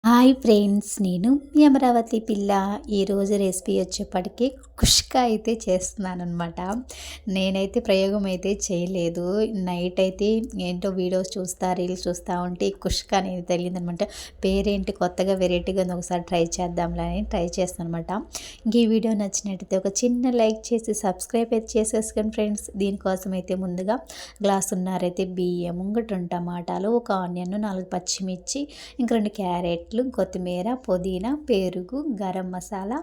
Hi friends, నేను మీ అమరావతి పిల్ల. ఈరోజు రెసిపీ వచ్చేప్పటికి కుష్కా అయితే చేస్తున్నానమాట. నేనైతే ప్రయోగం అయితే చేయలేదు. నైట్ అయితే ఏంటో వీడియోస్ చూస్తా, రీల్స్ చూస్తూ ఉంటే కుష్కా అనేది తెలియదనమాట. పేరేంటి కొత్తగా వెరైటీగా ఉంది, ఒకసారి ట్రై చేద్దాంలే అని ట్రై చేస్తాను అనమాట. ఇంక ఈ వీడియో నచ్చినట్టయితే ఒక చిన్న లైక్ చేసి సబ్స్క్రైబ్ అయితే చేసేసుకోండి ఫ్రెండ్స్. దీనికోసం అయితే ముందుగా గ్లాసున్నరైతే బియ్యం, 2 టమాటాలు, ఒక ఆనియన్, 4 పచ్చిమిర్చి, ఇంక 2 క్యారెట్లు, కొత్తిమీర, పుదీనా, పెరుగు, గరం మసాలా,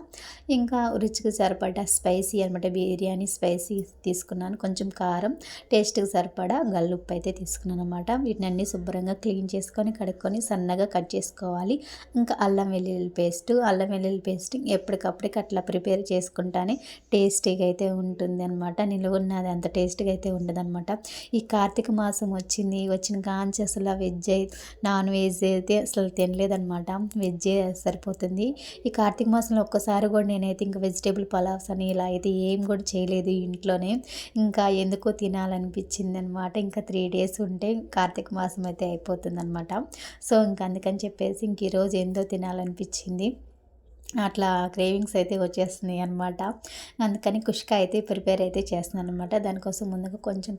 ఇంకా రుచికి సరిపడా స్పైసీ అనమాట, బిర్యానీ స్పైసీ తీసుకున్నాను. కొంచెం కారం, టేస్ట్కి సరిపడా గల్లుప్పు అయితే తీసుకున్నాను అనమాట. వీటిని అన్నీ శుభ్రంగా క్లీన్ చేసుకొని కడుక్కొని సన్నగా కట్ చేసుకోవాలి. ఇంకా అల్లం వెల్లుల్లి పేస్ట్ ఎప్పటికప్పటికి అట్లా ప్రిపేర్ చేసుకుంటానే టేస్టీగా అయితే ఉంటుంది అనమాట. నిలువ ఉన్నది అంత టేస్ట్గా అయితే ఉండదన్నమాట. ఈ కార్తీక మాసం వచ్చిన కాంచి అసలు నాన్ వెజ్ అయితే అసలు తినలేదన్నమాట. వెజ్జే సరిపోతుంది. ఈ కార్తీక మాసంలో ఒక్కసారి కూడా నేనైతే ఇంకా వెజిటేబుల్ పలావ్స్ అని ఇలా అయితే ఏం కూడా చేయలేదు ఇంట్లోనే. ఇంకా ఎందుకో తినాలనిపించింది అనమాట. ఇంకా 3 డేస్ ఉంటే కార్తీక మాసం అయితే అయిపోతుంది అనమాట. సో ఇంకా అందుకని చెప్పేసి ఇంక ఈరోజు ఏందో తినాలనిపించింది. అట్లా క్రేవింగ్స్ అయితే వచ్చేస్తున్నాయి అనమాట. అందుకని కుష్కా అయితే ప్రిపేర్ అయితే చేస్తున్నాను అనమాట. దానికోసం ముందుగా కొంచెం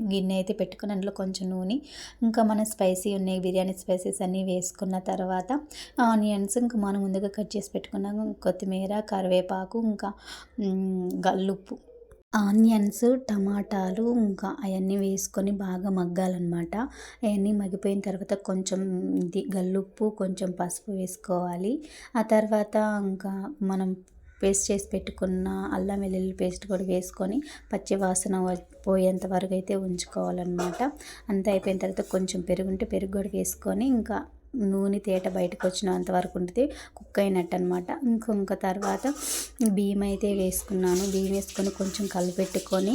గిన్నె అయితే పెట్టుకుని అందులో కొంచెం నూనె, ఇంకా మన స్పైసీ ఉన్నాయి బిర్యానీ స్పైసెస్ అన్నీ వేసుకున్న తర్వాత ఆనియన్స్, ఇంకా మనం ముందుగా కట్ చేసి పెట్టుకున్నాక కొత్తిమీర, కరివేపాకు, ఇంకా గల్లుప్పు, ఆనియన్స్, టమాటాలు, ఇంకా అవన్నీ వేసుకొని బాగా మగ్గాలన్నమాట. అవన్నీ మగ్గిపోయిన తర్వాత కొంచెం గల్లుప్పు, కొంచెం పసుపు వేసుకోవాలి. ఆ తర్వాత ఇంకా మనం పేస్ట్ చేసి పెట్టుకున్న అల్లం వెల్లుల్లి పేస్ట్ కూడా వేసుకొని పచ్చి వాసన పోయేంత వరకు అయితే ఉంచుకోవాలన్నమాట. అంతా అయిపోయిన తర్వాత కొంచెం పెరుగు ఉంటే పెరుగు కూడా వేసుకొని ఇంకా నూనె తేట బయటకు వచ్చినంత వరకు ఉంటుంది, కుక్ అయినట్టు అనమాట. ఇంకా తర్వాత బియ్యం అయితే వేసుకున్నాను. బియ్యం వేసుకొని కొంచెం కలిపెట్టుకొని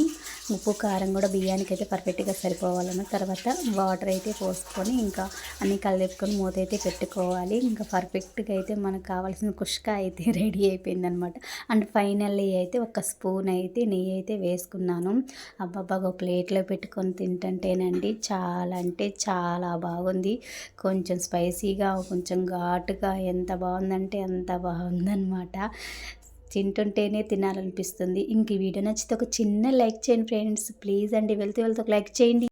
ఉప్పు కారం కూడా బియ్యానికి అయితే పర్ఫెక్ట్గా సరిపోవాలన్న తర్వాత వాటర్ అయితే పోసుకొని ఇంకా అన్నీ కలిపెట్టుకొని మూత అయితే పెట్టుకోవాలి. ఇంకా పర్ఫెక్ట్గా అయితే మనకు కావాల్సిన కుష్కా అయితే రెడీ అయిపోయిందనమాట. అండ్ ఫైనల్లీ అయితే ఒక స్పూన్ అయితే నెయ్యి అయితే వేసుకున్నాను. అబ్బాబ్బా ఒక ప్లేట్లో పెట్టుకొని తింటుంటేనండి చాలా అంటే చాలా బాగుంది. కొంచెం స్పైసీగా, కొంచెం ఘాటుగా ఎంత బాగుందంటే అంత బాగుందనమాట. తింటుంటేనే తినాలనిపిస్తుంది. ఇంక ఈ వీడియో నచ్చితే ఒక చిన్న లైక్ చేయండి ఫ్రెండ్స్, ప్లీజ్ అండి. వెళ్తూ ఒక లైక్ చేయండి.